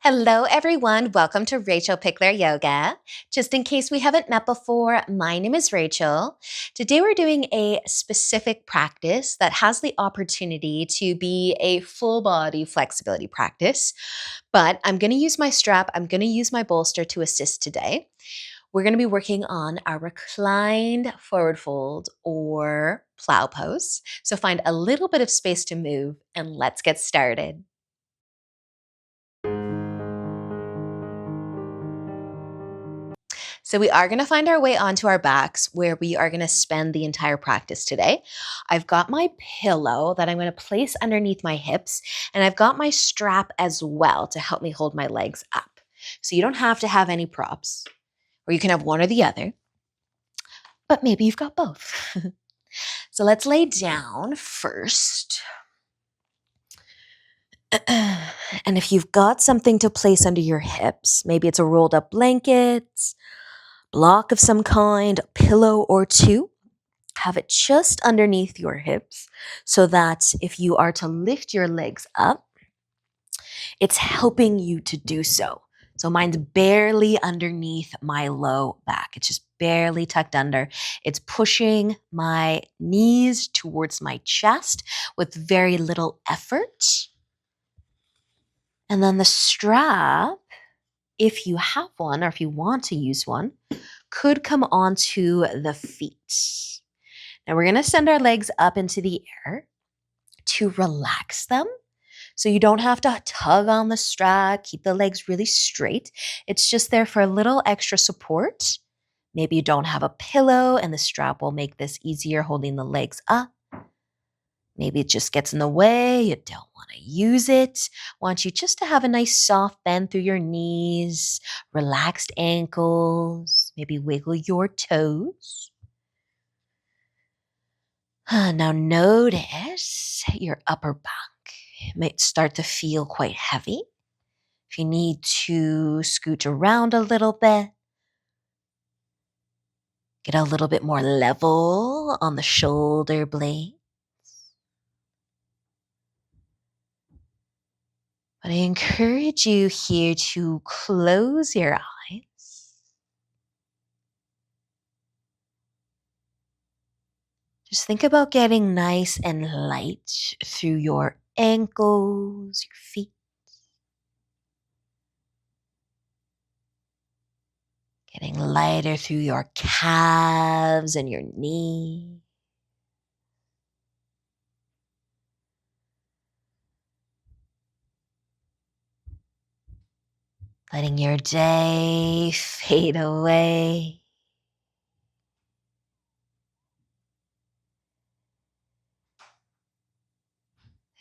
Hello, everyone. Welcome to Rachel Pichler Yoga. Just in case we haven't met before, my name is Rachel. Today, we're doing a specific practice that has the opportunity to be a full body flexibility practice. But I'm going to use my strap, I'm going to use my bolster to assist today. We're going to be working on our reclined forward fold or plow pose. So find a little bit of space to move and let's get started. So we are going to find our way onto our backs where we are going to spend the entire practice today. I've got my pillow that I'm going to place underneath my hips, and I've got my strap as well to help me hold my legs up. So you don't have to have any props, or you can have one or the other, but maybe you've got both. So let's lay down first. And if you've got something to place under your hips, maybe it's a rolled up blanket, block of some kind, a pillow or two, have it just underneath your hips so that if you are to lift your legs up, it's helping you to do so. So mine's barely underneath my low back. It's just barely tucked under. It's pushing my knees towards my chest with very little effort. And then the strap, if you have one or if you want to use one, could come onto the feet. Now we're going to send our legs up into the air to relax them. So you don't have to tug on the strap, keep the legs really straight. It's just there for a little extra support. Maybe you don't have a pillow and the strap will make this easier holding the legs up. Maybe it just gets in the way. You don't want to use it. I want you just to have a nice soft bend through your knees, relaxed ankles, maybe wiggle your toes. Now notice your upper back. It might start to feel quite heavy. If you need to scoot around a little bit, get a little bit more level on the shoulder blades. But I encourage you here to close your eyes. Just think about getting nice and light through your ankles, your feet. Getting lighter through your calves and your knees. Letting your day fade away.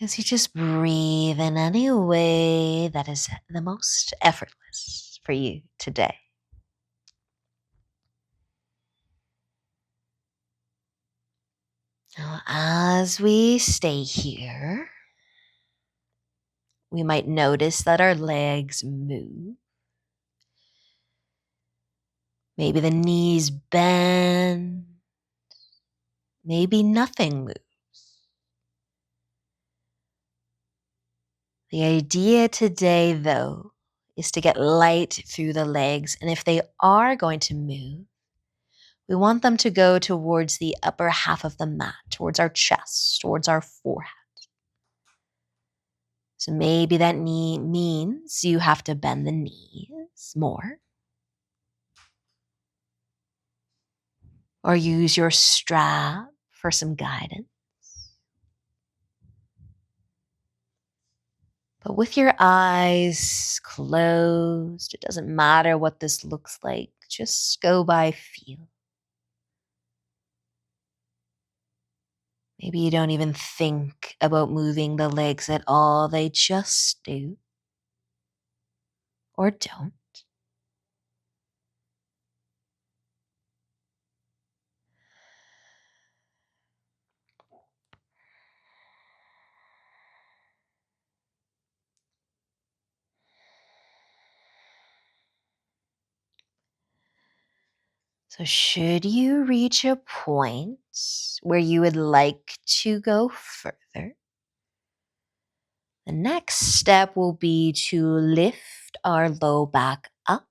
As you just breathe in any way that is the most effortless for you today. Now, as we stay here, we might notice that our legs move. Maybe the knees bend. Maybe nothing moves. The idea today, though, is to get light through the legs. And if they are going to move, we want them to go towards the upper half of the mat, towards our chest, towards our forehead. So maybe that means you have to bend the knees more. Or use your strap for some guidance. But with your eyes closed, it doesn't matter what this looks like. Just go by feel. Maybe you don't even think about moving the legs at all. They just do. Or don't. So should you reach a point where you would like to go further, the next step will be to lift our low back up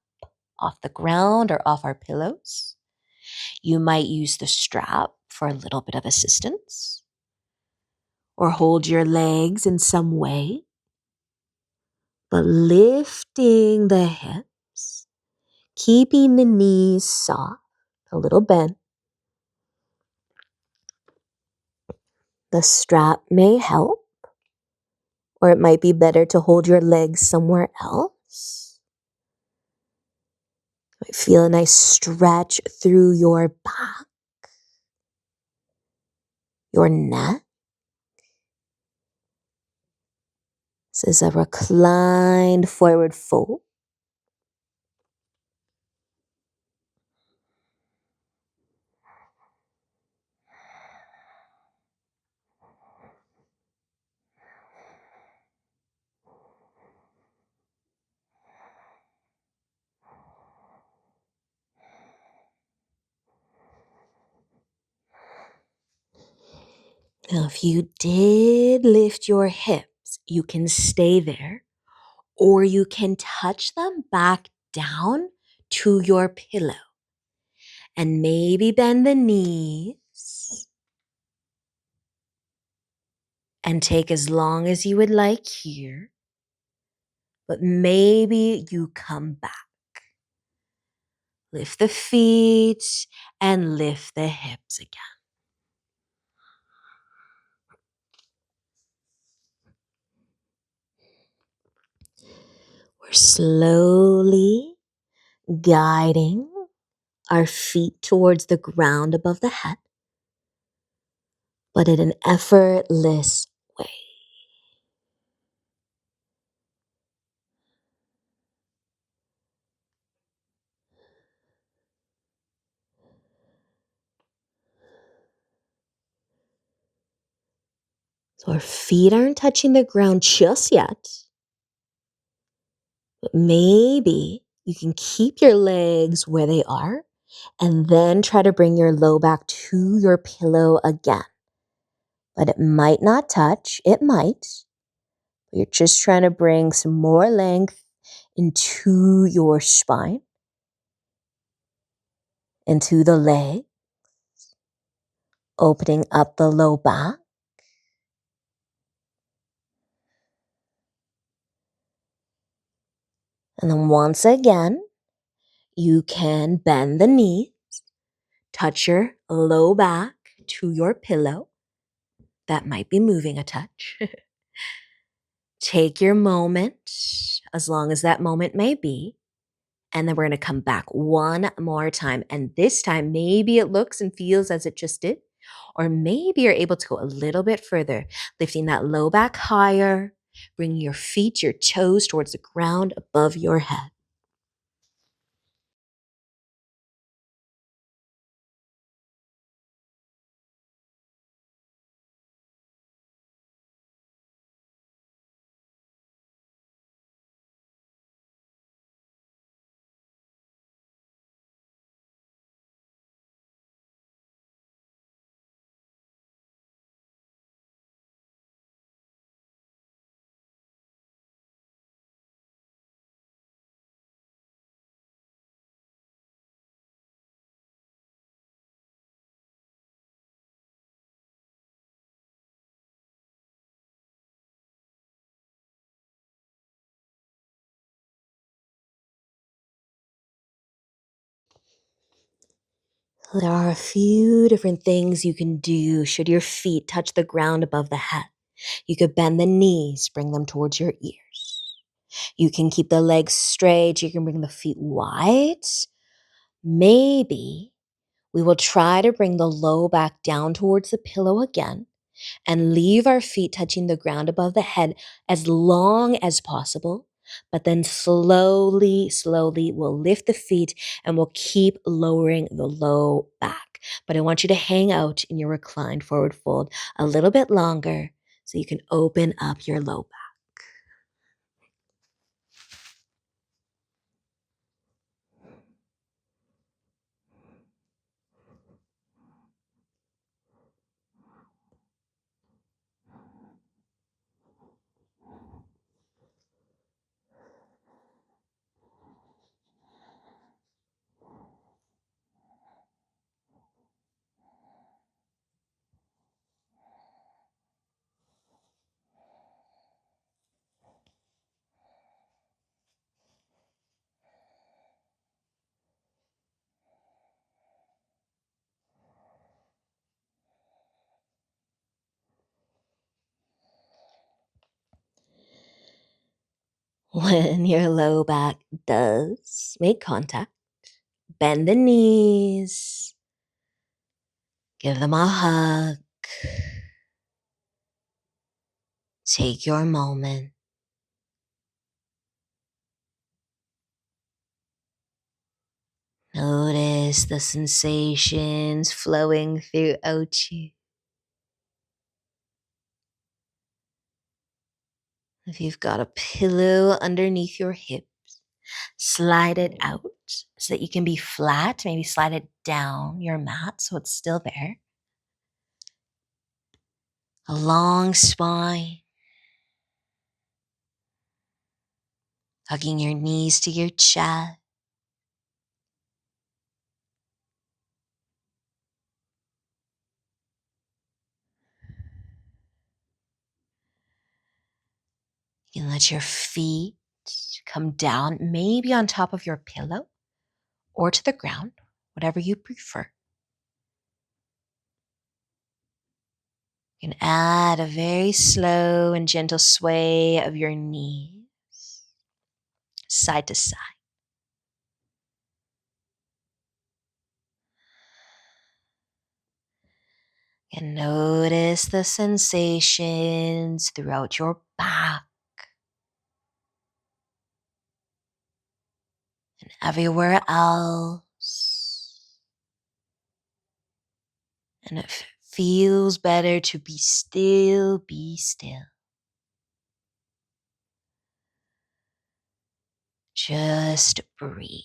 off the ground or off our pillows. You might use the strap for a little bit of assistance or hold your legs in some way, but lifting the hips, keeping the knees soft, a little bent. The strap may help, or it might be better to hold your legs somewhere else. You might feel a nice stretch through your back, your neck. This is a reclined forward fold. Now, if you did lift your hips, you can stay there, or you can touch them back down to your pillow and maybe bend the knees and take as long as you would like here, but maybe you come back. Lift the feet and lift the hips again. We're slowly guiding our feet towards the ground above the head, but in an effortless way. So our feet aren't touching the ground just yet, but maybe you can keep your legs where they are and then try to bring your low back to your pillow again. But it might not touch, it might. You're just trying to bring some more length into your spine, into the leg, opening up the low back. And then once again, you can bend the knees, touch your low back to your pillow. That might be moving a touch. Take your moment, as long as that moment may be. And then we're going to come back one more time. And this time, maybe it looks and feels as it just did. Or maybe you're able to go a little bit further, lifting that low back higher, bringing your feet, your toes towards the ground above your head. There are a few different things you can do should your feet touch the ground above the head. You could bend the knees, bring them towards your ears. You can keep the legs straight. You can bring the feet wide. Maybe we will try to bring the low back down towards the pillow again and leave our feet touching the ground above the head as long as possible. But then slowly we'll lift the feet and we'll keep lowering the low back. But I want you to hang out in your reclined forward fold a little bit longer so you can open up your low back. When your low back does make contact, bend the knees, give them a hug, take your moment. Notice the sensations flowing throughout you. If you've got a pillow underneath your hips, slide it out so that you can be flat. Maybe slide it down your mat so it's still there. A long spine. Hugging your knees to your chest. You can let your feet come down, maybe on top of your pillow or to the ground, whatever you prefer. You can add a very slow and gentle sway of your knees, side to side. And notice the sensations throughout your back and everywhere else. And it feels better to be still, be still. Just breathe.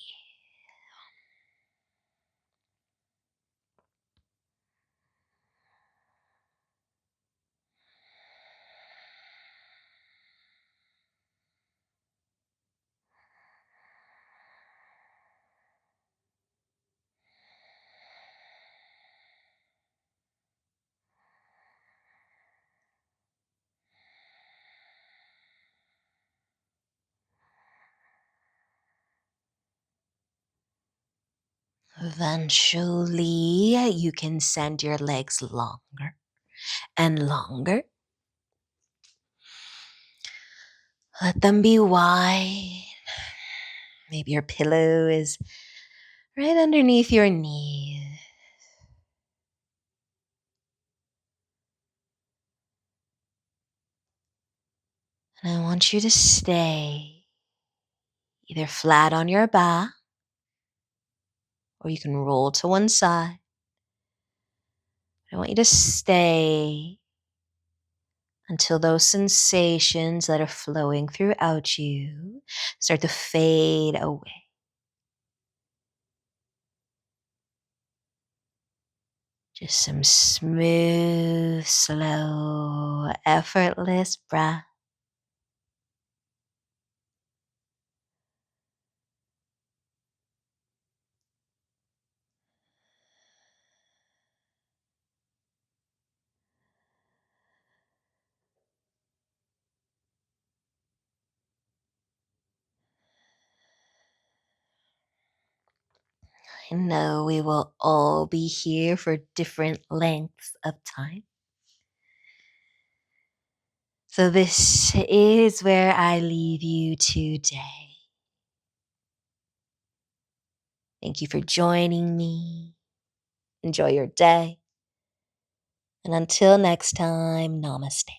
Eventually, you can send your legs longer and longer. Let them be wide. Maybe your pillow is right underneath your knee. And I want you to stay either flat on your back or you can roll to one side. I want you to stay until those sensations that are flowing throughout you start to fade away. Just some smooth, slow, effortless breath. I know we will all be here for different lengths of time. So this is where I leave you today. Thank you for joining me. Enjoy your day. And until next time, namaste.